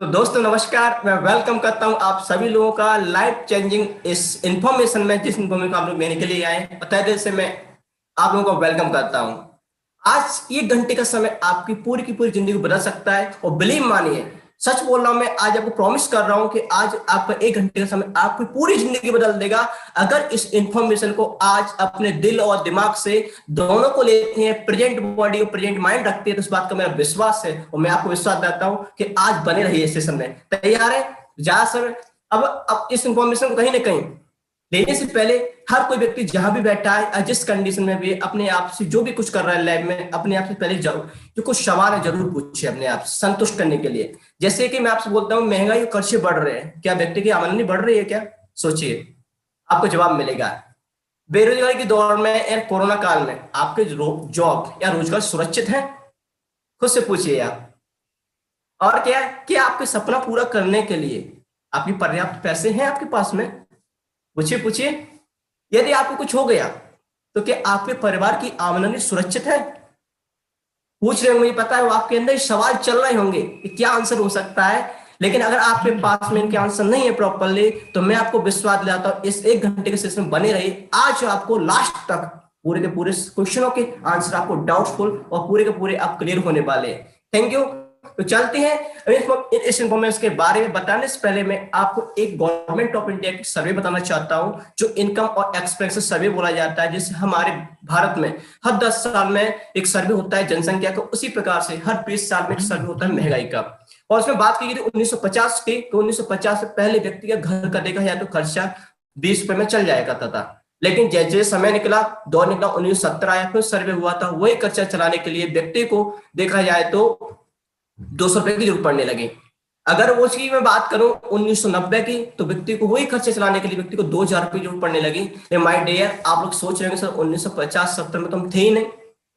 तो दोस्तों नमस्कार। मैं वेलकम करता हूं आप सभी लोगों का लाइफ चेंजिंग इस इंफॉर्मेशन में, जिस इंफॉर्मेशन को आप लोग लेने के लिए आए हैं, तहे दिल से मैं आप लोगों को वेलकम करता हूं। आज ये घंटे का समय आपकी पूरी की पूरी जिंदगी को बदल सकता है। और बिलीव मानिए, सच बोल रहा हूं, मैं आज आपको प्रॉमिस कर रहा हूं कि आज आपका एक घंटे का समय आपकी पूरी जिंदगी बदल देगा। अगर इस इंफॉर्मेशन को आज अपने दिल और दिमाग से दोनों को लेते हैं, प्रेजेंट बॉडी और प्रेजेंट माइंड रखते हैं, तो इस बात का मेरा विश्वास है और मैं आपको विश्वास देता हूं कि आज बने रहिए इस सेशन में। तैयार है? जा सर। अब इस इंफॉर्मेशन को कहीं ना कहीं लेने से पहले हर कोई व्यक्ति जहां भी बैठा है, जिस कंडीशन में भी अपने आप से जो भी कुछ कर रहा है लाइफ में, अपने आप से पहले जरूर जो कुछ सवाल है जरूर पूछे अपने आप से संतुष्ट करने के लिए। जैसे कि मैं आपसे बोलता हूँ, महंगाई और खर्चे बढ़ रहे हैं, क्या व्यक्ति की आमदनी बढ़ रही है? क्या सोचिए, आपको जवाब मिलेगा। बेरोजगारी के दौर में या कोरोना काल में आपके जॉब या रोजगार सुरक्षित है? खुद से पूछिए आप। और क्या कि आपके सपना पूरा करने के लिए आपकी पर्याप्त पैसे हैं आपके पास में? पूछिए पूछिए। यदि आपको कुछ हो गया तो क्या आपके परिवार की आमदनी सुरक्षित है? पूछ रहे होंगे, मुझे पता है वो आपके अंदर सवाल चल रहे होंगे कि क्या आंसर हो सकता है। लेकिन अगर आपके पास में इनके आंसर नहीं है प्रॉपरली, तो मैं आपको विश्वास दिलाता हूं, इस एक घंटे के सेशन में बने रहिए। आज आपको लास्ट तक पूरे के पूरे क्वेश्चनों के आंसर आपको डाउटफुल और पूरे के पूरे आप क्लियर होने वाले हैं। Thank you. तो चलते हैं। इस इन्फॉर्मेशन के बारे में बताने से पहले मैं आपको एक गवर्नमेंट ऑफ इंडिया की सर्वे बताना चाहता हूं, जो इनकम और एक्सपेंसेस सर्वे बोला जाता है, जिससे हमारे भारत में हर 10 साल में एक सर्वे होता है जनसंख्या का, उसी प्रकार से हर 20 साल में एक सर्वे होता है महंगाई का। और उसमें बात की गई 1950 की, तो 1950 से पहले व्यक्ति का घर का देखा जाए तो खर्चा 20 रुपए में चल जाया करता था। लेकिन जैसे जैसे समय निकला, दौर निकला, 1970 आया, फिर सर्वे हुआ था, वही खर्चा चलाने के लिए व्यक्ति को देखा जाए तो 200 रुपए की जरूरत पड़ने लगी। अगर वो उसकी मैं बात करूं 1990 की, तो व्यक्ति को वही खर्चे चलाने के लिए व्यक्ति को 2000 रुपए की जरूरत पड़ने लगी। माय डियर, आप लोग सोच रहे होंगे सर 1950-70 में तो हम थे ही नहीं।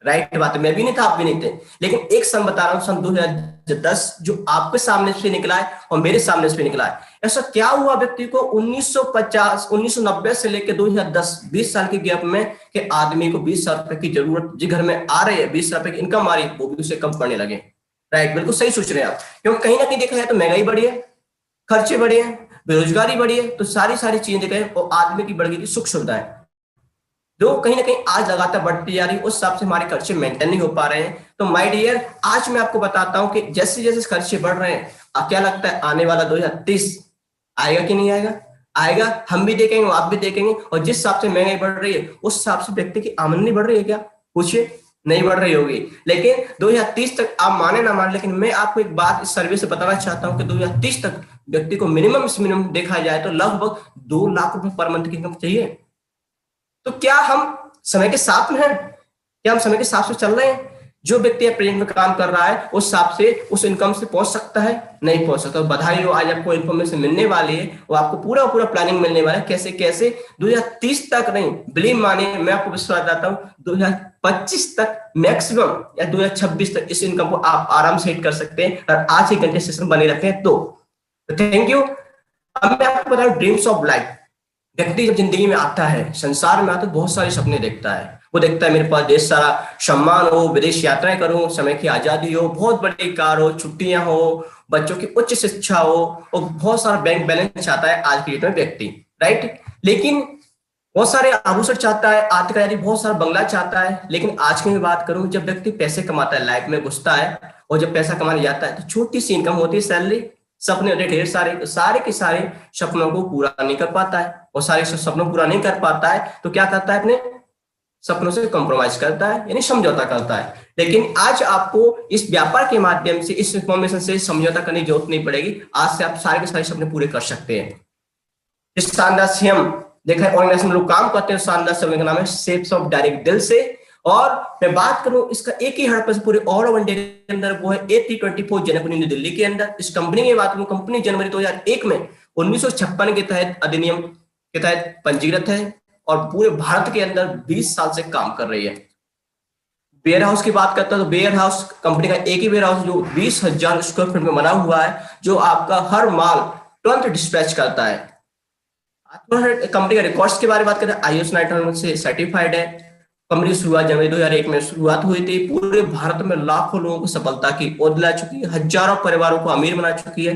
राइट बात है, मैं भी नहीं था, आप भी नहीं थे। लेकिन एक सन बता रहा हूं, सन 2010 जो आपके सामने से निकला है और मेरे सामने से निकला है। ऐसा क्या हुआ व्यक्ति को 1990 से लेकर 2010 20 साल के गैप में कि आदमी को 20,000 रुपए की जरूरत जो घर में आ रही है, 20,000 रुपए की इनकम आ रही है, वो भी उसे कम पड़ने लगे। राइट, बिल्कुल सही सोच रहे हैं आप। क्योंकि कहीं ना कहीं देखा जाए तो महंगाई बढ़ी है, खर्चे बढ़े हैं, बेरोजगारी बढ़ी है, तो सारी सारी चीजें देखा है, और आदमी की बढ़ गई थी सुख सुविधाएं, जो कहीं ना कहीं आज लगातार बढ़ती जा रही है। उस हिसाब से हमारे खर्चे मेंटेन नहीं हो पा रहे हैं। तो माय डियर, आज मैं आपको बताता हूं कि जैसे जैसे खर्चे बढ़ रहे हैं, क्या लगता है आने वाला 2030 आएगा कि नहीं आएगा? आएगा। हम भी देखेंगे, आप भी देखेंगे। और जिस हिसाब से महंगाई बढ़ रही है, उस हिसाब से व्यक्ति की आमदनी बढ़ रही है क्या? पूछिए। नहीं बढ़ रही होगी। लेकिन 2030 तक, आप माने ना माने, लेकिन मैं आपको एक बात इस सर्वे से बताना चाहता हूं कि 2030 तक व्यक्ति को मिनिमम से मिनिमम देखा जाए तो लगभग 2 लाख रुपए पर मंथ की इनकम चाहिए। तो क्या हम समय के साथ में हैं? क्या हम समय के साथ से चल रहे हैं? जो व्यक्ति प्रेजेंट में काम कर रहा है उस हिसाब से उस इनकम से पहुंच सकता है? नहीं पहुंच सकता। बधाई हो, आज आपको इन्फॉर्मेशन मिलने वाली है, वो आपको पूरा पूरा प्लानिंग मिलने वाला है, कैसे कैसे 2030 तक नहीं, बिलीव मानिए, मैं आपको विश्वास देता हूं 2025 तक मैक्सिमम या 2026 तक इस इनकम को आप आराम से हिट कर सकते हैं, और आज ही घंटे सेशन बने रहते हैं। तो थैंक यू। अब मैं आपको बताऊं ड्रीम्स ऑफ लाइफ। व्यक्ति जब जिंदगी में आता है, संसार में आता है, बहुत सारे सपने देखता है। वो देखता है मेरे पास ढेर सारा सम्मान हो, विदेश यात्राएं करूं, समय की आजादी हो, बहुत बड़ी कार हो, छुट्टियां हो, बच्चों की उच्च शिक्षा हो, और बहुत सारा बैंक बैलेंस चाहता है आज के डेट में व्यक्ति। राइट। लेकिन बहुत सारे आभूषण चाहता है, आतिथ्य, बहुत सारा बंगला चाहता है। लेकिन आज की मैं बात करूं, जब व्यक्ति पैसे कमाता है, लाइफ में घुसता है, और जब पैसा कमाने जाता है तो छोटी सी इनकम होती है, सैलरी, सपने होते ढेर सारे, तो सारे के सारे सपनों को पूरा नहीं कर पाता है। और सारे सपनों पूरा नहीं कर पाता है तो क्या करता है? अपने सपनों से कॉम्प्रोमाइज करता है, यानी समझौता करता है। लेकिन आज आपको इस व्यापार के माध्यम से, इस इंफॉर्मेशन से समझौता करने की जरूरत नहीं पड़ेगी। आज से आप सारे के सारे सपने पूरे कर सकते हैं। इस शानदार से हम देखा है ऑर्गेनाइजेशन में लोग काम करते हैं, शानदार से का नाम है शेप्स ऑफ डायरेक्ट दिल से। और मैं बात करूं इसका एक ही हड़प पूरे ऑल ओवर इंडिया के अंदर, वो है A324 जनकपुर न्यू दिल्ली के अंदर। इस कंपनी की बात करूं, कंपनी जनवरी 2001 में 1956 के तहत अधिनियम के तहत पंजीकृत है, और पूरे भारत के अंदर 20 साल से काम कर रही है। वेयर हाउस की बात करता है तो वेयर हाउस कंपनी का एक ही वेयर हाउस जो 20,000 स्क्वायर फीट में बना हुआ है, जो आपका हर माल तुरंत डिस्पैच करता है। कंपनी का रिकॉर्ड्स के बारे में बात करें, ISO 9000 से सर्टिफाइड है। कंपनी की शुरुआत जनवरी 2001 में शुरुआत हुई थी। पूरे भारत में लाखों लोगों को सफलता की ओर दिला चुकी है, हजारों परिवारों को अमीर बना चुकी है।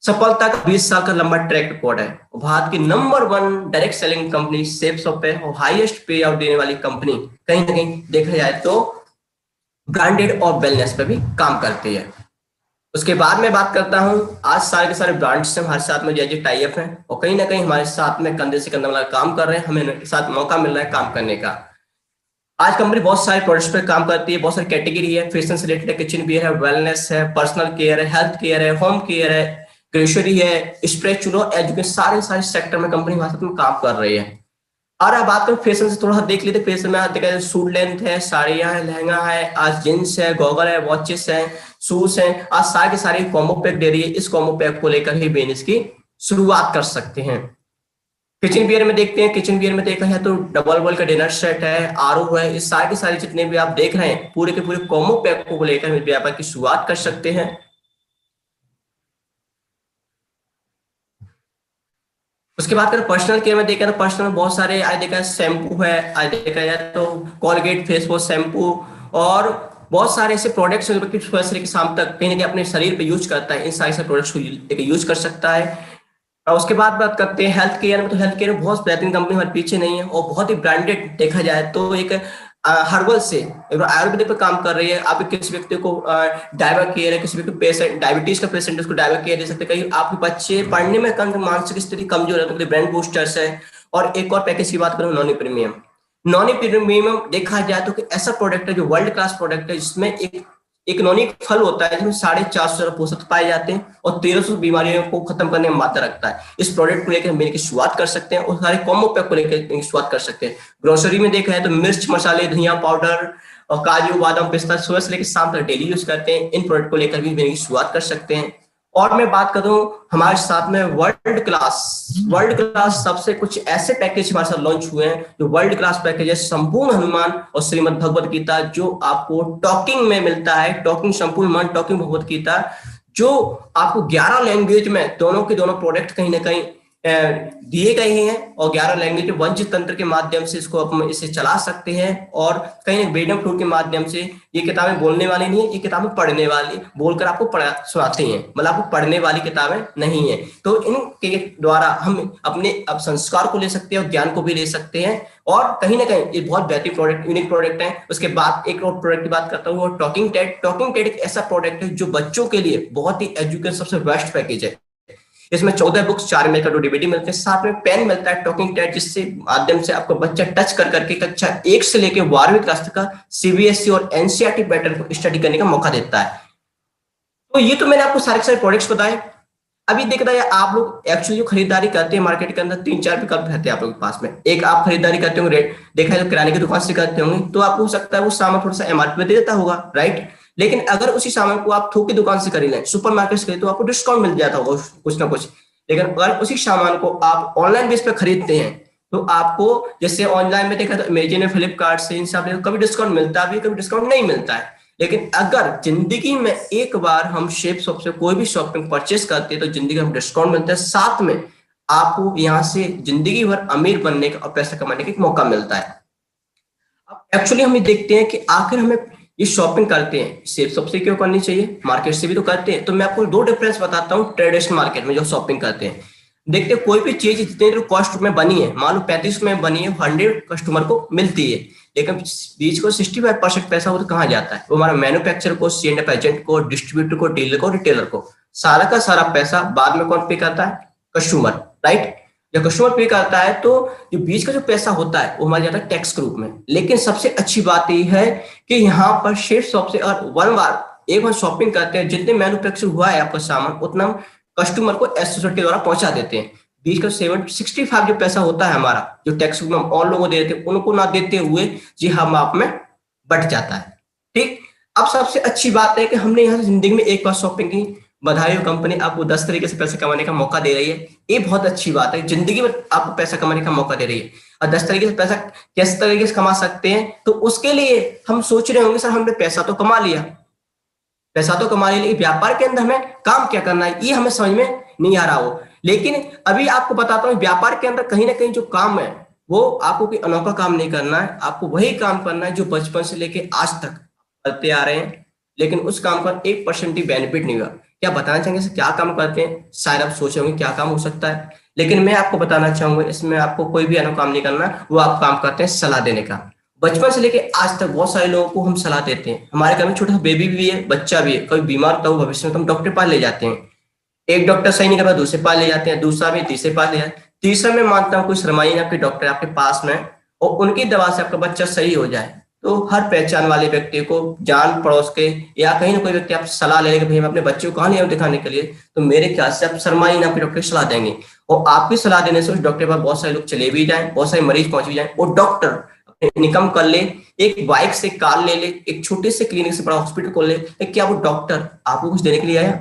सफलता का 20 साल का लंबा ट्रैक रिकॉर्ड है। भारत की number one direct selling company safe shop है और हाईएस्ट पे आउट देने वाली कंपनी कहीं ना कहीं देखा जाए तो ब्रांडेड और वेलनेस पे भी काम करती है। उसके बाद में बात करता हूँ, आज सारे के सारे ब्रांड्स से हमारे साथ में जैसे टाई अप है और कहीं ना कहीं हमारे साथ में कंधे से कंधा मिला काम कर रहे हैं, हमें साथ मौका मिल रहा है काम करने का। आज कंपनी बहुत सारे प्रोडक्ट्स पे काम करती है, बहुत सारी कैटेगरी है, फैशन से रिलेटेड है, किचन वियर है, वेलनेस है, पर्सनल केयर है, हेल्थ केयर है, होम केयर है, ग्रोसरी है, स्पिरिचुअल एजुकेशन, सारे सारे सेक्टर में कंपनी हमारे साथ में काम कर रही है। और अब बात करें फैशन से, थोड़ा सा देख लेते फैशन में देखा सूट लेंथ है, साड़ियां है, लहंगा है, आज जींस है, गॉगल है, वॉचेस है, शूज है, आज सारे के सारे कॉम्बो पैक दे रही है। इस कॉम्बो पैक को लेकर ही बिजनेस की शुरुआत कर सकते हैं। किचन वियर में देखते हैं, किचन वियर में देखा है तो डबल वॉल का डिनर सेट है, आरओ है, इस सारे के सारे जितने भी आप देख रहे हैं पूरे के पूरे कॉम्बो पैक को लेकर व्यापार की शुरुआत कर सकते हैं। उसके बाद अगर पर्सनल केयर में देखा तो पर्सनल में बहुत सारे आज देखा शैम्पू है, आज देखा जाए तो कॉलगेट फेस वॉश शैम्पू और बहुत सारे ऐसे प्रोडक्ट्स हैं जो कि सुबह से लेकर शाम तक कहीं ना कहीं अपने शरीर पे यूज करता है, इन सारे से प्रोडक्ट्स को यूज कर सकता है। और उसके बाद बात करते हैं हेल्थ केयर में, तो हेल्थ केयर में बहुत बेहतरीन कंपनी हमारे पीछे नहीं है और बहुत ही ब्रांडेड देखा जाए तो एक हर्बल से आयुर्वेदिक पर काम कर रही है। आप किसी व्यक्ति को डायबा केयर है, किसी व्यक्ति को पेशेंट डायबिटीज का पेशेंट है उसको डायबा केयर दे सकते हैं, कहीं आपके बच्चे पढ़ने में कम मानसिक स्थिति कमजोर है तो ब्रेन बूस्टर्स है। और एक और पैकेज की बात करूं नॉन प्रीमियम, नॉन प्रीमियम देखा जाए तो ऐसा प्रोडक्ट है जो वर्ल्ड क्लास प्रोडक्ट है जिसमें एक इकोनॉमिक फल होता है जिसमें 450 पोषक तत्व पाए जाते हैं और 1300 बीमारियों को खत्म करने में मात्रा रखता है। इस प्रोडक्ट को लेकर मेरे की शुरुआत कर सकते हैं और सारे कॉम्बो पैक को लेकर शुरुआत कर सकते हैं। ग्रोसरी में देखा है तो मिर्च मसाले धनिया पाउडर और काजू बादाम पिस्ता सुबह से लेकर शाम तक डेली यूज करते हैं, इन प्रोडक्ट को लेकर भी मेरी शुरुआत कर सकते हैं। और मैं बात करूं हमारे साथ में वर्ल्ड क्लास सबसे कुछ ऐसे पैकेज हमारे साथ लॉन्च हुए हैं जो वर्ल्ड क्लास पैकेज है, संपूर्ण हनुमान और श्रीमद् भगवत गीता जो आपको टॉकिंग में मिलता है, टॉकिंग संपूर्ण हनुमान टॉकिंग भगवत गीता जो आपको 11 लैंग्वेज में दोनों के दोनों प्रोडक्ट कहीं ना कहीं दिए गए हैं और 11 लैंग्वेज वंश तंत्र के माध्यम से इसको आप इसे चला सकते हैं। और कहीं वेडम फ्लूट के माध्यम से ये किताबें बोलने वाली नहीं है, ये किताबें पढ़ने वाली बोलकर आपको पढ़ा सुनाते हैं, मतलब आपको पढ़ने वाली किताबें नहीं है। तो इनके द्वारा हम अपने अब संस्कार को ले सकते हैं और ज्ञान को भी ले सकते हैं और कहीं ना कहीं ये बहुत बेहतरीन प्रोडक्ट यूनिक प्रोडक्ट है। उसके बाद एक और प्रोडक्ट की बात करता हूँ टॉकिंग टेड। टॉकिंग टेड एक ऐसा प्रोडक्ट है जो बच्चों के लिए बहुत ही एजुकेशन सबसे बेस्ट पैकेज है। इसमें 14 बुक्स 4 में का डीवीडी मिलते हैं, साथ में पेन मिलता है टॉकिंग टेड जिससे माध्यम से आपको बच्चा टच कर करके कक्षा 1 से लेकर 12वीं क्लास तक का सीबीएसई और एनसीईआरटी पैटर्न को स्टडी करने का मौका देता है। तो ये तो मैंने आपको सारे सारे प्रोडक्ट्स बताए। अभी देखता है आप लोग एक्चुअली जो खरीदारी करते हैं मार्केट के अंदर 3-4 विकल्प रहते हैं आप लोग के पास में। एक आप खरीदारी करते होंगे रेट देखा है तो किराने की दुकान से करते होंगे तो आपको हो सकता है वो सामान थोड़ा सा एमआरपी पे दे देता होगा, राइट। लेकिन अगर उसी सामान को आप थोक की दुकान से खरीद लें, सुपर मार्केट से खरीद तो आपको डिस्काउंट मिल जाता होगा कुछ ना कुछ। लेकिन अगर उसी सामान को आप ऑनलाइन बेस पे खरीदते हैं तो आपको जैसे ऑनलाइन में देखा तो अमेजन में फ्लिपकार्ट से इन सब कभी डिस्काउंट मिलता है कभी डिस्काउंट नहीं मिलता है। लेकिन अगर जिंदगी में एक बार हम शेप शॉप से कोई भी शॉपिंग परचेस करते हैं तो जिंदगी में डिस्काउंट मिलता है, साथ में आपको यहाँ से जिंदगी भर अमीर बनने का और पैसा कमाने का एक मौका मिलता है। अब एक्चुअली हम ये देखते हैं कि आखिर हमें ये शॉपिंग करते हैं शेप शॉप से क्यों करनी चाहिए, मार्केट से भी तो करते हैं। तो मैं आपको 2 डिफरेंस बताता हूँ ट्रेडिशनल मार्केट में जो शॉपिंग करते हैं। देखते हैं कोई भी चीज जितने कॉस्ट में बनी है, मान लो 35 में बनी है, 100 कस्टमर को मिलती है, लेकिन बीच को 65% पैसा वो तो कहाँ जाता है, वो हमारा मैन्युफैक्चरर को, सी एंड एजेंट को, डिस्ट्रीब्यूटर को, डीलर को, रिटेलर को। सारा का सारा पैसा बाद में कौन पे करता है, कस्टमर, राइट। जब कस्टमर पे करता है तो जो बीच का जो पैसा होता है वो हमारा जाता है टैक्स के रूप में। लेकिन सबसे अच्छी बात यह है कि यहाँ पर शेफ शॉप से और एक बार शॉपिंग करते हैं, जितने मैन्युफैक्चर हुआ है आपका सामान उतना कस्टमर को एसोसिएट के द्वारा पहुंचा देते हैं। बीच का 65 जो पैसा होता है हमारा जो टैक्स में हम और लोगों को दे देते हैं उनको ना देते हुए जी हम आप में बट जाता है, ठीक। अब सबसे अच्छी बात है कि हमने यहाँ से जिंदगी में एक बार शॉपिंग की, बधाई हो, कंपनी आपको 10 तरीके से पैसे कमाने का मौका दे रही है। ये बहुत अच्छी बात है, जिंदगी में आपको पैसा कमाने का मौका दे रही है। और 10 तरीके से पैसा किस तरीके से कमा सकते हैं तो उसके लिए हम सोच रहे होंगे सर हमने पैसा तो कमा लिया, पैसा तो कमा लिया, लेकिन व्यापार के अंदर हमें काम क्या करना है ये हमें समझ में नहीं आ रहा हो। लेकिन अभी आपको बताता हूँ व्यापार के अंदर कहीं ना कहीं जो काम है वो आपको कोई अनोखा काम नहीं करना है, आपको वही काम करना है जो बचपन से लेके आज तक करते आ रहे हैं, लेकिन उस काम का 1% ही बेनिफिट नहीं हुआ। क्या बताना चाहेंगे सर क्या काम करते हैं? शायद आप सोचे होंगे क्या काम हो सकता है, लेकिन मैं आपको बताना चाहूंगा इसमें आपको कोई भी अनोखा काम नहीं करना, वो आप काम करते हैं सलाह देने का। बचपन से लेके आज तक बहुत सारे लोगों को हम सलाह देते हैं। हमारे घर में छोटा सा बेबी भी है, बच्चा भी है, कोई बीमार होता है वो भविष्य में तो हम डॉक्टर के पास ले जाते हैं। एक डॉक्टर सही नहीं कर पाया, दूसरे पास ले जाते हैं, दूसरा भी तीसरे पास ले जाते हैं। तीसरा में मानता हूँ कोई शर्माई आपके डॉक्टर आपके पास में, और उनकी दवा से आपका बच्चा सही हो जाए, तो हर पहचान वाले व्यक्ति को, जान पड़ोस के या कहीं ना कोई व्यक्ति आप सलाह ले लेंगे भाई मैं अपने बच्चे को कहाँ ले आऊं दिखाने के लिए, तो मेरे ख्याल से आप शर्माई ना आपके डॉक्टर की सलाह देंगे। और आपकी सलाह देने से उस डॉक्टर के पास बहुत सारे लोग चले भी जाए, बहुत सारे मरीज पहुंच भी जाए, और डॉक्टर अपने इनकम कर ले, एक बाइक से कार ले ले, एक छोटे से क्लिनिक से बड़ा हॉस्पिटल खोल ले, क्या वो डॉक्टर आपको कुछ देने के लिए आया?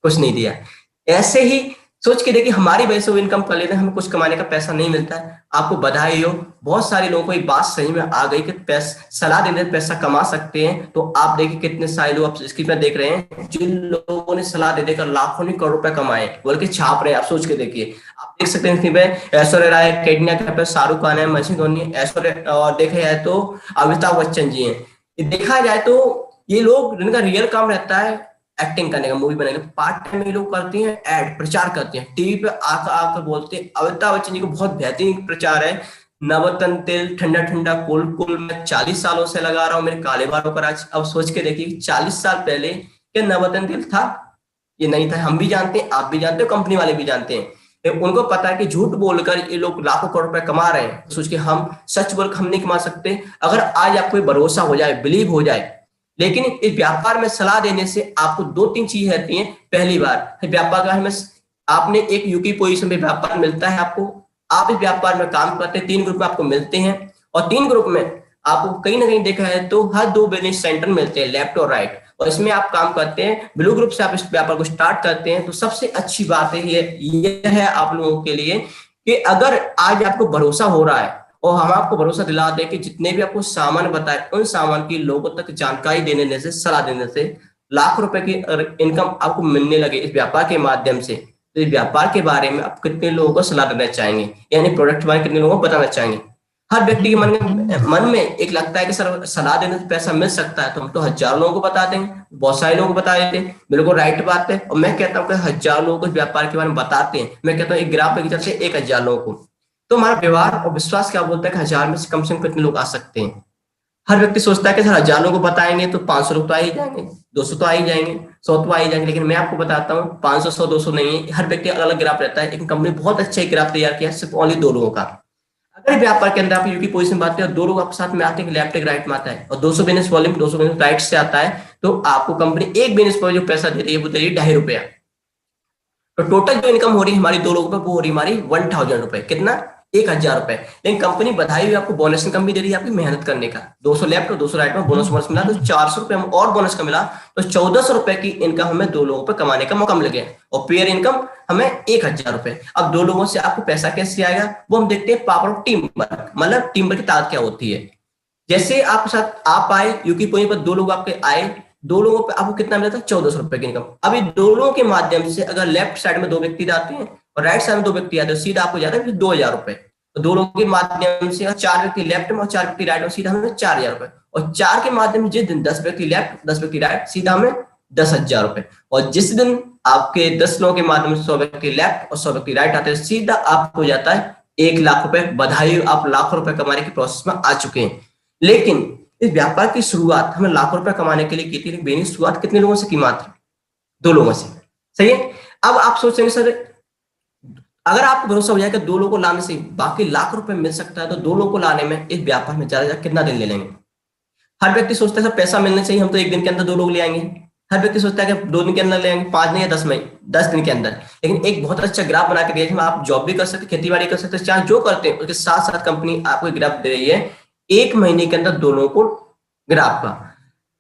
कुछ नहीं दिया। ऐसे ही सोच के देखिए हमारी वजह से वो इनकम कर लेते हैं, हमें कुछ कमाने का पैसा नहीं मिलता है। आपको बधाई हो, बहुत सारे लोगों को ये बात सही में आ गई कि पैसा सलाह देने से पैसा कमा सकते हैं। तो आप देखिए कितने सारे लोग आप स्क्रीन पर देख रहे हैं जिन लोगों ने सलाह दे देकर लाखों नहीं करोड़ रुपए कमाए, बल्कि छाप रहे हैं। आप सोच के देखिए, आप देख सकते हैं स्क्रीन पे ऐश्वर्या राय, कैटरीना कैफ, शाहरुख खान है, महेश धोनी, ऐश्वर्या, और देखा जाए तो अमिताभ बच्चन जी हैं। देखा जाए तो ये लोग जिनका रियल काम रहता है एक्टिंग करने का, मूवी बनाने का, पार्ट टाइम ये लोग करते हैं एड प्रचार करते हैं, टीवी पे आकर आकर बोलते हैं। अमिताभ बच्चन जी को बहुत बेहतरीन प्रचार है, नवरत्न तेल ठंडा ठंडा कूल कूल मैं 40 सालों से लगा रहा हूँ मेरे काले बालों का राज। अब सोच के देखिए 40 साल पहले क्या नवरत्न तेल था? ये नहीं था। हम भी जानते हैं, आप भी जानते हो, कंपनी वाले भी जानते हैं, लेकिन उनको पता है कि झूठ बोलकर ये लोग लाखों करोड़ रुपए कमा रहे हैं। सोच के हम सच बोलकर हम नहीं कमा सकते। अगर आज आपको भरोसा हो जाए, बिलीव हो जाए, लेकिन इस व्यापार में सलाह देने से आपको दो तीन चीज रहती हैं। पहली बार व्यापार का हमें आपने एक यूकी पोजीशन में व्यापार मिलता है आपको, आप इस व्यापार में काम करते हैं, 3 ग्रुप में आपको मिलते हैं, और 3 ग्रुप में आपको कहीं ना कहीं देखा है तो हर 2 बिजनेस सेंटर मिलते हैं, लेफ्ट और राइट, और इसमें आप काम करते हैं। ब्लू ग्रुप से आप इस व्यापार को स्टार्ट करते हैं। तो सबसे अच्छी बात है ये है आप लोगों के लिए कि अगर आज आपको भरोसा हो रहा है और हम आपको भरोसा दिला दें कि जितने भी आपको सामान बताए उन सामान की लोगों तक जानकारी देने से, सलाह देने से लाखों रुपए की इनकम आपको मिलने लगे इस व्यापार के माध्यम से, तो इस व्यापार के बारे में आप कितने लोगों को सलाह देना चाहेंगे, यानी प्रोडक्ट के बारे में कितने लोगों को बताना चाहेंगे? हर व्यक्ति के मन में एक लगता है कि सर सलाह देने से पैसा मिल सकता है, तो हम तो हजारों लोगों को बता देंगे, बहुत सारे लोगों को बता देते हैं। बिल्कुल राइट बात है, और मैं कहता हूँ कि हजारों लोगों को व्यापार के बारे में बताते हैं। मैं कहता हूँ एक ग्राफ की तरफ से 1000 लोगों को, तो हमारा व्यवहार और विश्वास क्या बोलता है कि 1000 में से कम कितने लोग आ सकते हैं? हर व्यक्ति सोचता है कि सर 1000 लोगों को बताएंगे तो 500 लोग तो आ ही जाएंगे, 200 तो आ ही जाएंगे, 100 तो आ ही जाएंगे। लेकिन मैं आपको बताता हूँ 500, 100, 200 नहीं है, हर व्यक्ति अलग अलग ग्राफ रहता है। एक कंपनी बहुत अच्छा ग्राफ तैयार किया है सिर्फ ओनली 2 लोगों का। अगर व्यापार के अंदर आप यूकी पोजीशन बात करें और 2 लोग आपके साथ में आते हैं, लेफ्ट एक राइट में आता है, और 200 बिजनेस वॉल्यूम 200 बिजनेस राइट से आता है, तो आपको कंपनी एक बिजनेस पर जो पैसा दे रही है वो दे रही है 2.5 रुपया। तो टोटल जो इनकम हो रही है हमारी 2 लोगों पर वो हो रही है हमारी 1000 रुपए। कितना? 1000 रुपए। लेकिन कंपनी बधाई हुई आपको बोनस इनकम भी दे रही है आपकी मेहनत करने का, 200 लेफ्ट और 200 राइट में बोनस मिला, तो 400 रुपए और बोनस का मिला, तो 1400 रुपए की इनकम हमें 2 लोगों पर कमाने का मौका मिल गया, और पेयर इनकम हमें 1000 रुपए। अब 2 लोगों से आपको पैसा कैसे आएगा वो हम देखते हैं पावर ऑफ टीम वर्क, मतलब टीम वर्क की ताकत क्या होती है। जैसे आपके साथ आप आए यूकी पॉइंट पर, 2 लोग आपके आए, 2 लोगों पे आपको कितना मिला था? 1400 रुपए की इनकम। अभी 2 लोगों के माध्यम से अगर लेफ्ट साइड में 2 व्यक्ति आते हैं और राइट साइड में 2 व्यक्ति आते हैं, सीधा आपको जाता है 2000 रुपए। तो 2 लोगों के माध्यम से 4 व्यक्ति लेफ्ट में और 4 व्यक्ति राइट में, सीधा हमें 4000 रुपए। और 4 के माध्यम से जिस दिन 10 व्यक्ति लेफ्ट 10 व्यक्ति राइट, सीधा हमें 10,000 रुपए। और जिस दिन आपके 10 लोगों के माध्यम से 100 व्यक्ति लेफ्ट और 100 व्यक्ति राइट आते हैं, सीधा आपको जाता है 1 लाख रुपए। बधाई, आप लाखों रुपए कमाने की प्रोसेस में आ चुके हैं। लेकिन इस व्यापार की शुरुआत हमें लाखों रुपए कमाने के लिए की थी, लेकिन शुरुआत कितने लोगों से की? मात्र 2 लोगों से। सही है। अब आप सोचेंगे सर अगर आपको भरोसा हो जाएगा 2 लोगों को लाने से बाकी लाख रुपए मिल सकता है, तो 2 लोगों को लाने में इस व्यापार में ज्यादा कितना दिन ले लेंगे? हर व्यक्ति सोचता है सर पैसा मिलना चाहिए, हम तो 1 दिन के अंदर 2 लोग ले आएंगे। हर व्यक्ति सोचता है कि 2 दिन के अंदर ले आएंगे, 5 दिन या 10 दिन के अंदर। लेकिन एक बहुत अच्छा ग्राफ बना के दिया जिसमें आप जॉब भी कर सकते, खेती बाड़ी कर सकते, चाहे जो करते हैं उसके साथ साथ कंपनी आपको ग्राफ दे रही है 1 महीने के अंदर 2 लोगों को ग्राफ का।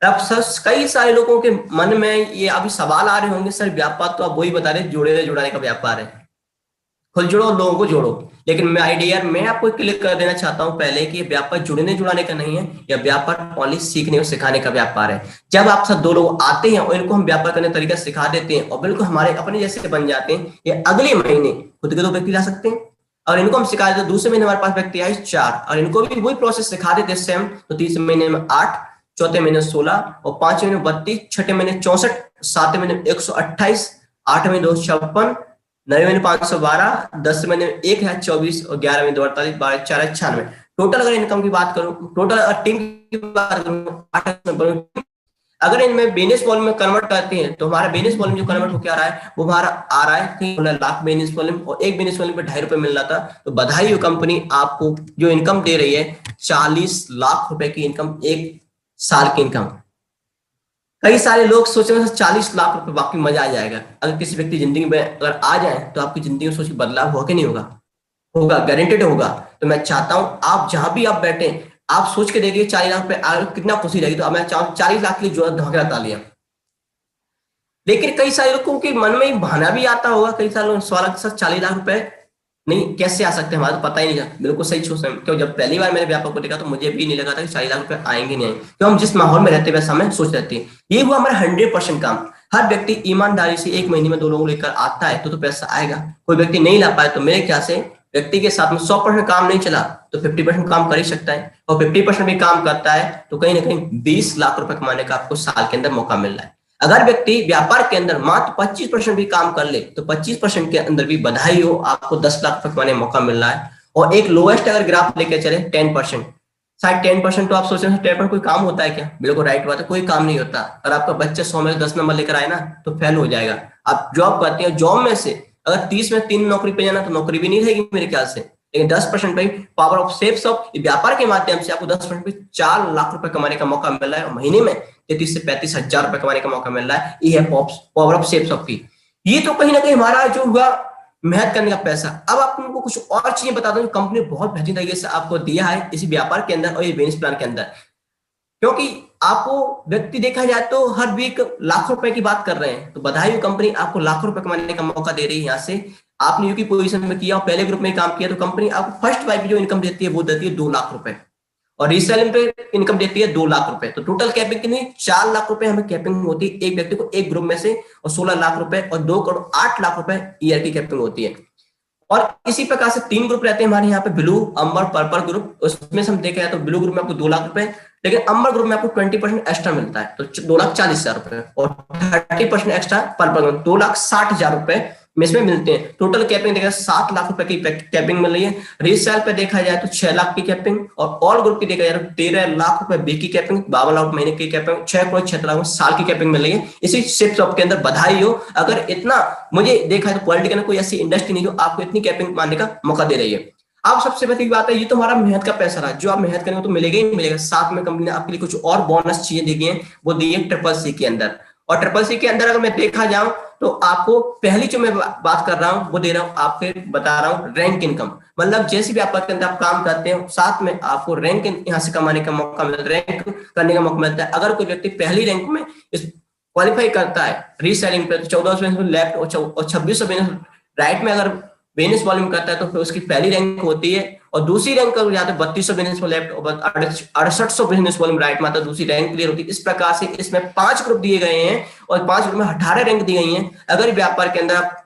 अब सर कई सारे लोगों के मन में ये अभी सवाल आ रहे होंगे, सर व्यापार तो आप वही बता रहे जोड़े जुड़ाने का व्यापार है, खुद जोड़ो लोगों को जोड़ो। लेकिन मैं आइडिया मैं आपको क्लिक कर देना चाहता हूं पहले कि व्यापार जुड़ने जुड़ाने का नहीं है, या व्यापार ओनली सीखने और सिखाने का व्यापार है। जब आप साथ 2 लोग आते हैं और इनको हम व्यापार करने का तरीका सिखा देते हैं और बिल्कुल हमारे अपने जैसे बन जाते हैं, ये अगले महीने खुद के 2 व्यक्ति ला सकते हैं, और इनको हम सिखा देते, दूसरे महीने हमारे पास व्यक्ति आए 4, और इनको भी वही प्रोसेस सिखा देते सेम। तो तीसरे महीने में 8, चौथे महीने 16, और 5वें महीने 32, छठे महीने 64, 7वें महीने 128, 8वें महीने 256, 9वें महीने 512, 10वें महीने 1024, और 11वें महीने 248, 12 4 96। टोटल अगर इनकम की बात करूं, टोटल टीम की बात करूं, 8 अगर इनमें बिजनेस वॉल्यूम में कन्वर्ट करते हैं तो हमारा बिजनेस वॉल्यूम जो कन्वर्ट होकर आ रहा है वो हमारा आ रहा है 3 लाख बिजनेस वॉल्यूम, और एक बिजनेस वॉल्यूम पे ₹2.5 मिल रहा था। तो बधाई हो, कंपनी आपको जो इनकम दे रही है 40 लाख रुपए की इनकम, एक साल की इनकम। कई सारे लोग सोच रहे हैं 40 लाख रुपए बाकी मजा आ जाएगा। अगर किसी व्यक्ति जिंदगी में अगर आ जाए तो आपकी जिंदगी में सोच के बदलाव होगा कि नहीं होगा? होगा, गारंटेड होगा। तो मैं चाहता हूं आप जहां भी आप बैठे, आप सोच के देखिए 40 लाख रुपए कितना खुशी रहेगी। तो मैं चाहूँ 40 लाख के लिए जो धमाकेदार तालियां। लेकिन कई सारे लोगों के मन में बहाना भी आता होगा, कई सारे लोग सवाल के साथ 40 लाख रुपए नहीं कैसे आ सकते, हमारा तो पता ही नहीं था। बिल्कुल सही सोच रहे हैं, क्यों जब पहली बार मैंने व्यापार को देखा तो मुझे भी नहीं लगा था कि 40 लाख रुपए आएंगे नहीं आएंगे, क्यों हम जिस माहौल में रहते हैं वैसा हमें सोच रहती है। ये हुआ हमारा 100% काम। हर व्यक्ति ईमानदारी से एक महीने में 2 लोगों लेकर आता है तो पैसा आएगा। कोई व्यक्ति नहीं ला पाए तो मेरे ख्याल से व्यक्ति के साथ में 100% काम नहीं चला तो 50% काम कर ही सकता है, और 50% भी काम करता है तो कहीं ना कहीं 20 लाख रुपए कमाने का आपको साल के अंदर मौका मिल रहा है। अगर व्यक्ति व्यापार के अंदर मात्र 25% भी काम कर ले तो 25% के अंदर भी बधाई हो, आपको 10 लाख रुपए कमाने का मौका मिल रहा है। और एक लोएस्ट अगर ग्राफ लेके चले 10%, शायद 10%, तो आप सोच रहे हैं 10% कोई काम होता है क्या? बिल्कुल राइट बात है, कोई काम नहीं होता। अगर आपका बच्चा 100 में 10 नंबर लेकर आए ना तो फेल हो जाएगा। आप जॉब करते हैं, जॉब में से अगर 30 में 3 नौकरी पे जाना तो नौकरी भी नहीं रहेगी मेरे ख्याल से। लेकिन 10% पे पावर ऑफ सेफ ऑफ व्यापार के माध्यम से आपको 10% पे 4 लाख रुपए कमाने का मौका मिल रहा है, और महीने में 33 से 35 हजार रुपए कमाने का मौका मिल रहा है। ये है पावर ऑफ सेफ ऑफ की। ये तो कहीं ना कहीं हमारा जो हुआ मेहनत करने का पैसा। अब आप उनको कुछ और चीजें बता दो जो कंपनी बहुत बेहतरीन तरीके से आपको दिया है इसी व्यापार के अंदर और ये बिजनेस प्लान के अंदर। क्योंकि आपको व्यक्ति देखा जाए तो हर वीक लाखों रुपए की बात कर रहे हैं, तो बधाई हो, कंपनी आपको लाखों रुपए कमाने का मौका दे रही है। यहाँ से आपने यूकी पोजीशन में किया और पहले ग्रुप में काम किया तो कंपनी आपको फर्स्ट वाइफ जो इनकम देती है वो देती है 2 लाख रुपए, और रीसेलिंग पे इनकम देती है 2 लाख रुपए। तो टोटल कैपिंग कितनी? 4 लाख रुपए हमें कैपिंग होती है एक व्यक्ति को एक ग्रुप में से, और 16 लाख रुपए और 2 करोड़ 8 लाख रुपए ईयर की कैपिंग होती है। और इसी प्रकार से 3 ग्रुप रहते हैं हमारे यहाँ पे, ब्लू, अंबर, पर्पल ग्रुप। उसमें से हम देखें तो ब्लू ग्रुप में आपको 2 लाख रुपए, लेकिन अंबर ग्रुप में आपको 20% एक्स्ट्रा मिलता है तो 2,40,000 रुपए, और 30% एक्स्ट्रा पर्पल ग्रुप 2,60,000 रुपए में इसमें मिलते हैं। टोटल कैपिंग देखा 7 लाख रुपए की कैपिंग मिल रही है। रीसेल पे देखा जाए तो 6 लाख की कैपिंग, और ऑल ग्रुप की देखा जाए तो 13 लाख रुपए बी की कैपिंग, 52 लाख महीने की कैपिंग, 6 करोड़ 76 लाख साल की कैपिंग मिल रही है इसी शिप शॉप के अंदर। बधाई हो, अगर इतना मुझे देखा है तो क्वालिटी का कोई ऐसी इंडस्ट्री नहीं जो आपको इतनी कैपिंग मारने का मौका दे रही है। अब सबसे बड़ी बात है, ये तो हमारा मेहनत का पैसा रहा, जो आप मेहनत करेंगे तो मिलेगा ही मिलेगा। साथ में कंपनी ने आपके लिए कुछ और बोनस चीजें दी है, वो दी है CCC के अंदर। और CCC के अंदर अगर मैं देखा जाऊं तो आपको पहली जो मैं बात कर रहा हूं वो दे रहा हूं, आपके बता रहा हूं रैंक इनकम। मतलब जैसे भी आप के अंदर आप काम करते हो साथ में आपको रैंक यहाँ से कमाने का मौका मिलता है, रैंक करने का मौका मिलता है। अगर कोई व्यक्ति पहली रैंक में इस क्वालिफाई करता है रीसेलिंग पे तो 1400 लेफ्ट और 2600 राइट में अगर बिजनेस वॉल्यूम करता है तो फिर उसकी पहली रैंक होती है, और दूसरी रैंक अगर जाते 3200 बिजनेस लेफ्ट और 6800 बिजनेस वॉल्यूम राइट में आता है, दूसरी रैंक क्लियर होती है। इस प्रकार से इसमें 5 ग्रुप दिए गए हैं और 5 ग्रुप में 18 रैंक दी गई हैं। अगर व्यापार के अंदर आप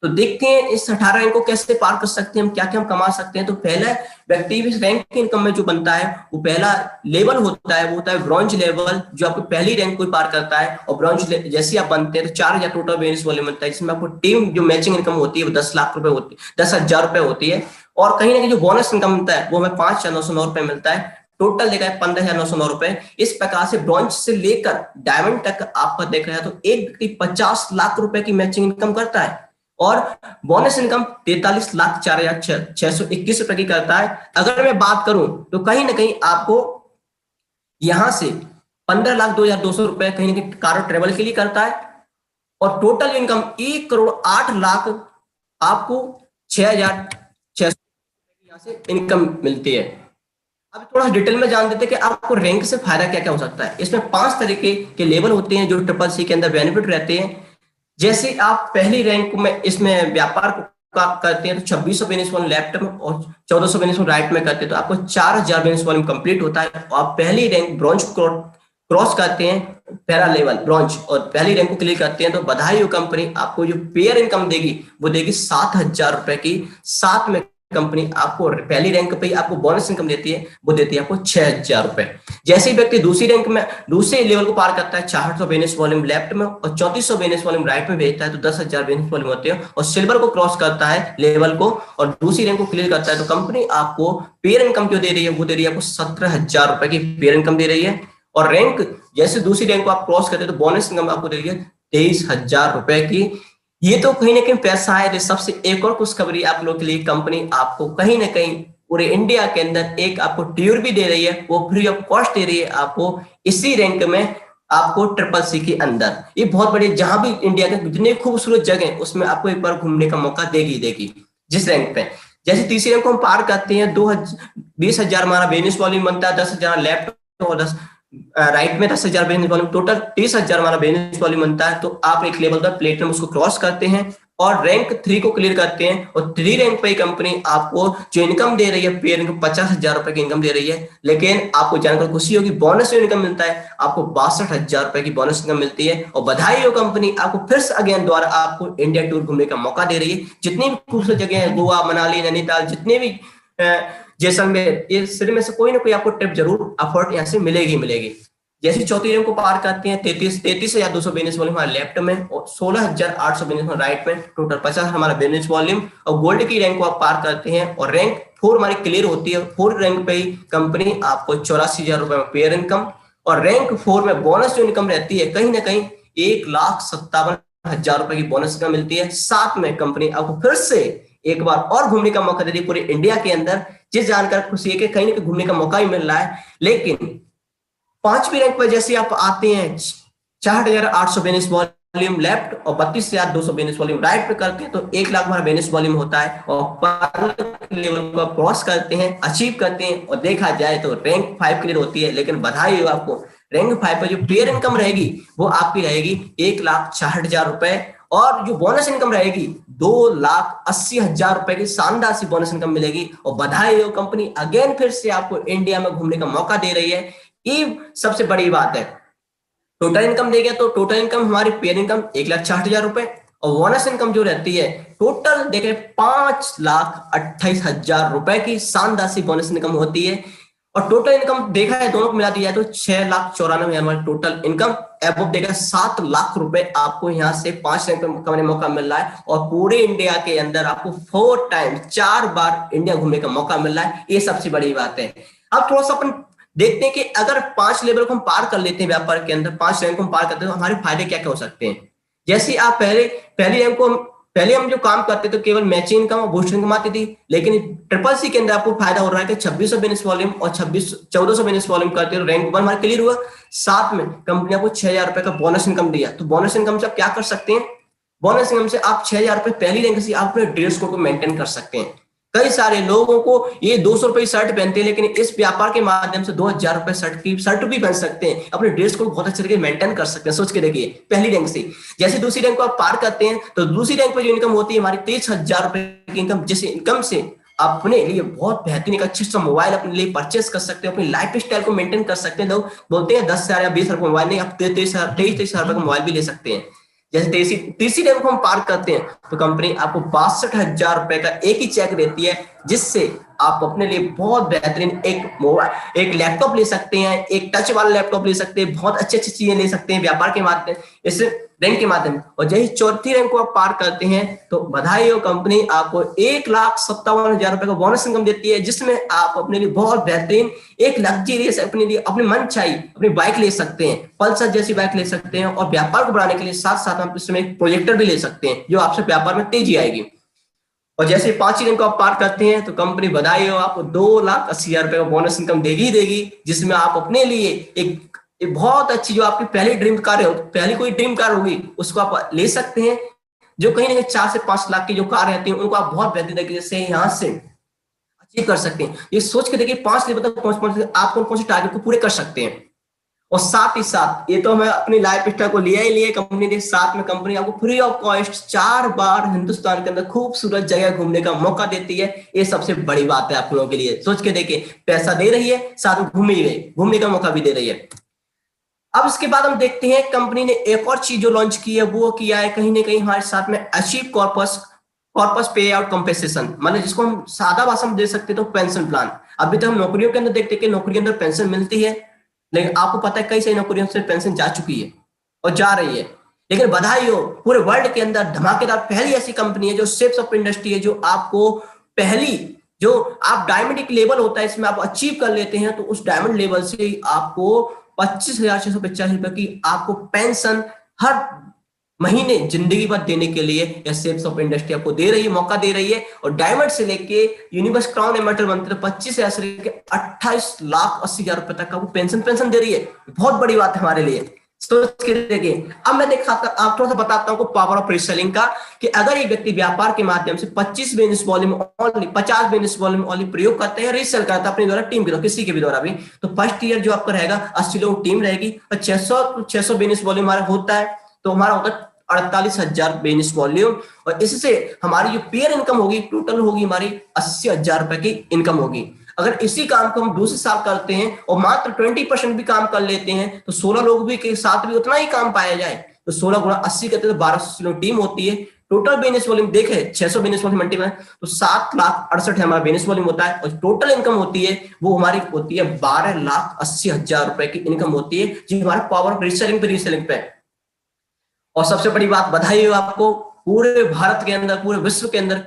तो देखते हैं इस 18 रैंक को कैसे पार कर सकते हैं हम, क्या क्या हम कमा सकते हैं। तो पहला व्यक्ति इस रैंक की इनकम में जो बनता है वो पहला लेवल होता है, वो होता है ब्रॉन्ज लेवल, जो आपको पहली रैंक को पार करता है। और ब्रॉन्ज जैसे आप बनते हैं तो 4,000 टोटल बिजनेस वॉल्यूम मिलता है, जिसमें आपको टीम जो मैचिंग इनकम होती है वो 10 लाख रुपए होती है, 10,000 रुपए होती है। और कहीं ना कहीं जो बोनस इनकम मिलता है वो हमें 5,909 रुपए मिलता है। टोटल देखा है 15,909 रुपए। इस प्रकार से ब्रॉन्ज से लेकर डायमंड तक आपका देख रहा है तो एक व्यक्ति 50 लाख रुपए की मैचिंग इनकम करता है, और बोनस इनकम 43,04,621 रुपए की करता है। अगर मैं बात करूं तो कहीं ना कहीं आपको यहां से 15,02,200 रुपए कहीं ना कहीं कार और ट्रेवल के लिए करता है, और टोटल इनकम 1,08,00,000 आपको 6,600 यहां से इनकम मिलती है। अब थोड़ा डिटेल में जान देते हैं कि आपको रैंक से फायदा क्या क्या हो सकता है। इसमें 5 तरीके के लेवल होते हैं जो CCC के अंदर बेनिफिट रहते हैं। जैसे आप पहली रैंक में इसमें व्यापार का करते हैं तो 2600 बिजनेस वॉल्यूम लेफ्ट में और 1400 बिजनेस वॉल्यूम राइट में करते हैं तो आपको 4,000 बिजनेस वॉल्यूम कंप्लीट होता है, और आप पहली रैंक ब्रॉन्ज क्रॉस करते हैं पैरा लेवल ब्रॉन्ज और पहली रैंक को क्लियर करते हैं तो बधाई हो कंपनी आपको जो पेयर इनकम देगी वो देगी 7,000 रुपए की। साथ में कंपनी आपको पहली रैंक पे आपको बोनस इनकम देती है, वो देती है आपको 6,000 रुपए। जैसे ही व्यक्ति दूसरी रैंक में दूसरे लेवल को पार करता है 400 बिजनेस वॉल्यूम लेफ्ट में और 3400 बिजनेस वॉल्यूम राइट में भेजता है तो 10,000 बिजनेस वॉल्यूम होते हैं और सिल्वर को क्रॉस करता है लेवल को और दूसरी रैंक को क्लियर करता है तो कंपनी आपको पेयर इनकम जो दे रही है वो दे रही है आपको 17,000 रुपए की पेयर इनकम दे रही है। और रैंक जैसे दूसरी रैंक को आप क्रॉस करते हैं तो बोनस इनकम आपको दे रही है 23,000 रुपए की। ये तो कहीं ना कहीं पैसा है। सबसे एक और खुशखबरी आप लोग के लिए, कंपनी आपको कहीं ना कहीं पूरे इंडिया के अंदर एक आपको टूर भी दे रही है, वो फ्री ऑफ कॉस्ट दे रही है आपको इसी रैंक में आपको CCC के अंदर। ये बहुत बड़ी, जहां भी इंडिया के जितने खूबसूरत जगह उसमें आपको एक बार घूमने का मौका देगी जिस रैंक पे। जैसे तीसरी रैंक को हम पार करते हैं 20,000 हमारा बिजनेस वॉल्यूम बनता है, 10,000 लेफ्ट और 10 राइट में 10,000 बिजनेस वॉल्यूम, टोटल 30,000 हमारा बिजनेस वॉल्यूम बनता है। तो आप एक लेवल पर प्लेटिनम उसको क्रॉस करते हैं और रैंक 3 को क्लियर करते हैं और 3 रैंक पे कंपनी आपको जो इनकम दे रही है पेयर इनकम 50,000 रुपए की इनकम दे रही है। लेकिन आपको जानकर खुशी होगी बोनस जो इनकम मिलता है आपको 62,000 रुपए की बोनस इनकम मिलती है। और बधाई हो, कंपनी आपको फिर से अगेन द्वारा आपको इंडिया टूर घूमने का मौका दे रही है। जितनी भी खूबसूरत जगह है, गोवा, मनाली, नैनीताल, जितने भी जैसलमेर, ये सिर्फ में से कोई ना कोई आपको ट्रिप जरूर अफोर्ड यहाँ से मिलेगी। जैसे चौथी रैंक को पार करते हैं 33,200 बिजनेस वॉल्यूम हमारे लेफ्ट में और 16,800 बिजनेस राइट में, टोटल 50 हमारा बिजनेस वॉल्यूम। और गोल्ड की रैंक को आप पार करते हैं और रैंक 4 हमारी क्लियर होती है। 4 रैंक पे ही कंपनी आपको 84,000 रुपए में पेयर इनकम और रैंक 4 में बोनस जो इनकम रहती है कहीं ना कहीं 1,57,000 रुपए की बोनस इनकम मिलती है। साथ में कंपनी आपको फिर से एक बार और घूमने का मौका दे रही है पूरे इंडिया के अंदर, जिस जानकर खुशी है कि कहीं ना कहीं घूमने का मौका ही मिल रहा है। लेकिन 5वीं रैंक पर जैसे आप आते हैं 4,800 बिजनेस वॉल्यूम लेफ्ट और 32,200 बिजनेस वॉल्यूम राइट पे करते हैं तो 1 लाख हमारा बिजनेस वॉल्यूम होता है और लेवल को क्रॉस करते हैं, अचीव करते हैं और देखा जाए तो रैंक 5 क्लियर होती है। लेकिन बधाई हो आपको, रैंक 5 पर जो पेयर इनकम रहेगी वो आपकी रहेगी 1,60,000 रुपए और जो बोनस इनकम रहेगी 2,80,000 रुपए की शानदार सी बोनस इनकम मिलेगी। और बधाई हो, कंपनी अगेन फिर से आपको इंडिया में घूमने का मौका दे रही है। ये सबसे बड़ी बात है। टोटल इनकम देगा तो टोटल इनकम हमारी पेयर इनकम 1,60,000 रुपए और बोनस इनकम जो रहती है टोटल देखे 5,28,000 रुपए की शानदार सी बोनस इनकम होती है। और टोटल इनकम देखा है दोनों को मिला दिया है तो 6,94,000 हमारी टोटल इनकम एबव देगा 7 लाख रुपए आपको यहाँ से 5 रैंक पे कमाने मौका मिल रहा है। और पूरे इंडिया के अंदर आपको 4 टाइम 4 बार इंडिया घूमने का मौका मिल रहा है। ये सबसे बड़ी बात है। अब थोड़ा सा अपन देखते हैं कि अगर 5 लेवल को हम पार कर लेते हैं व्यापार के अंदर, 5 रैंक को हम पार करते हैं तो हमारे फायदे क्या क्या हो सकते हैं। जैसे आप पहली रैंक को पहले हम जो काम करते तो केवल मैचिंग इनकम और बूस्ट इनकम आती थी, लेकिन CCC के अंदर आपको फायदा हो रहा है कि 2600 बिजनेस वॉल्यूम और 1400 बिजनेस वॉल्यूम करते हो रैंक 1 हमारा क्लियर हुआ। साथ में कंपनी आपको 6,000 रुपए का बोनस इनकम दिया। तो बोनस इनकम से आप क्या कर सकते हैं, बोनस इनकम से आप 6,000 रुपए पहली रैंक से आप अपने ड्रेस कोड को मेंटेन कर सकते हैं। कई सारे लोगों को ये 200 रुपए शर्ट पहनते हैं, लेकिन इस व्यापार के माध्यम से 2,000 रुपए शर्ट भी पहन सकते हैं, अपने ड्रेस को बहुत अच्छे तरीके मेंटेन कर सकते हैं। सोच के देखिए पहली रैंक से जैसे दूसरी रैंक को आप पार करते हैं तो दूसरी रैंक पर जो इनकम होती है हमारी 23,000 रुपए की इनकम, जिस इनकम से अपने लिए बहुत बेहतरीन एक अच्छा मोबाइल अपने लिए परचेस कर सकते हैं, अपनी लाइफ स्टाइल को मेंटेन कर सकते हैं। लोग बोलते हैं 10,000 या 20,000 का मोबाइल नहीं, आप 23,000 रुपए का मोबाइल भी ले सकते हैं। जैसे तीसरी रैंक को हम पार करते हैं तो कंपनी आपको 62,000 रुपए का एक ही चेक देती है, जिससे आप अपने लिए बहुत बेहतरीन एक मोबाइल, एक लैपटॉप ले सकते हैं, एक टच वाला लैपटॉप ले सकते हैं, बहुत अच्छी चीजें ले सकते हैं व्यापार के माध्यम इस रैंक के माध्यम। और जैसे चौथी रैंक को आप पार करते हैं तो बधाई हो, कंपनी आपको 1,57,000 रुपए का बोनस इनकम देती है, जिसमें आप अपने लिए बहुत बेहतरीन एक लग्जरियस अपने लिए अपनी मन चाहिए अपनी बाइक ले सकते हैं, पल्सर जैसी बाइक ले सकते हैं। और व्यापार को बढ़ाने के लिए साथ साथ आप इसमें एक प्रोजेक्टर भी ले सकते हैं, जो आपसे व्यापार में तेजी आएगी। और जैसे 5 रैंक को आप पार करते हैं तो कंपनी बधाई हो, आपको 2,80,000 रुपए का बोनस इनकम देगी, जिसमें आप अपने लिए एक बहुत अच्छी जो आपकी पहली ड्रीम कार है, पहली कोई ड्रीम कार होगी उसको आप ले सकते हैं। जो कहीं ना कहीं 4 से 5 लाख की जो कार रहती है उनको आप बहुत बेहतरीन तरीके से यहाँ से अचीव कर सकते हैं। ये सोच के देखिए 5 लेवल तक पहुंच आप कौन कौन से टारगेट को पूरे कर सकते हैं। और साथ ही साथ ये तो हमें अपनी लाइफ स्टाइल को लिया ही लिए कंपनी के साथ में, कंपनी आपको फ्री ऑफ कॉस्ट 4 बार हिंदुस्तान के अंदर खूबसूरत जगह घूमने का मौका देती है। ये सबसे बड़ी बात है आप लोगों के लिए। सोच के देखिए पैसा दे रही है, साथ में घूमने का मौका भी दे रही है। अब इसके बाद हम देखते हैं कंपनी ने एक और चीज जो लॉन्च की है वो किया है कहीं ना कहीं हमारे साथ में अचीव कॉर्पस कॉर्पस पे आउट कंपेंसेशन, मतलब जिसको हम सादा भाषा में दे सकते तो पेंशन प्लान। अभी तक हम नौकरियों के अंदर देखते हैं कि नौकरी के अंदर पेंशन मिलती है, लेकिन आपको पता है कई सारी नौकरियों से पेंशन जा चुकी है और जा रही है। लेकिन बधाई हो, पूरे वर्ल्ड के अंदर धमाकेदार पहली ऐसी कंपनी है जो शेप्स ऑफ इंडस्ट्री है, जो आपको पहली, जो आप डायमंड एक लेवल होता है इसमें आप अचीव कर लेते हैं तो उस डायमंड लेवल से आपको 25,685 रुपए की आपको पेंशन हर महीने जिंदगी भर देने के लिए यह शेप्स ऑफ इंडस्ट्री आपको दे रही है, मौका दे रही है। और डायमंड से लेके यूनिवर्स क्राउन एमर्टल बनते 25,000 से लेके 28,80,000 रुपए तक का वो पेंशन दे रही है। बहुत बड़ी बात है हमारे लिए, सोच के देखिए। अब मैं दिखाता आप थोड़ा सा बताता हूँ पावर ऑफ रीसेलिंग का, कि अगर एक व्यक्ति व्यापार के माध्यम से 25 business volume only 50 business volume only प्रयोग करते हैं, रीसेल करता है अपने द्वारा, टीम के द्वारा, किसी के भी द्वारा भी, तो फर्स्ट ईयर जो आपका रहेगा 80 लोग टीम रहेगी और 600 बिजनेस वॉल्यूम हमारा होता है, तो हमारा होता है 48,000 बिजनेस वॉल्यूम। और इससे हमारी जो पेयर इनकम होगी टोटल होगी हमारी 80,000 रुपए की इनकम होगी। अगर इसी काम को हम दूसरे साल करते हैं और मात्र 20% भी काम कर लेते हैं तो 16 लोग भी के साथ भी उतना ही काम पाया जाए, तो 16 गुणा 80 करते तो 1200 टीम होती है। टोटल बिजनेस वॉल्यूम देखे 600 बिजनेस वॉल्यूम मल्टीप्लाई तो 7,68,000 हमारा बिजनेस वॉल्यूम होता है, और टोटल इनकम होती है वो हमारी होती है 12,80,000 रुपए की इनकम होती है, जी हमारे पावर रीसेलिंग पे। और सबसे बड़ी बात, बधाई हो आपको, पूरे भारत के अंदर, पूरे विश्व के अंदर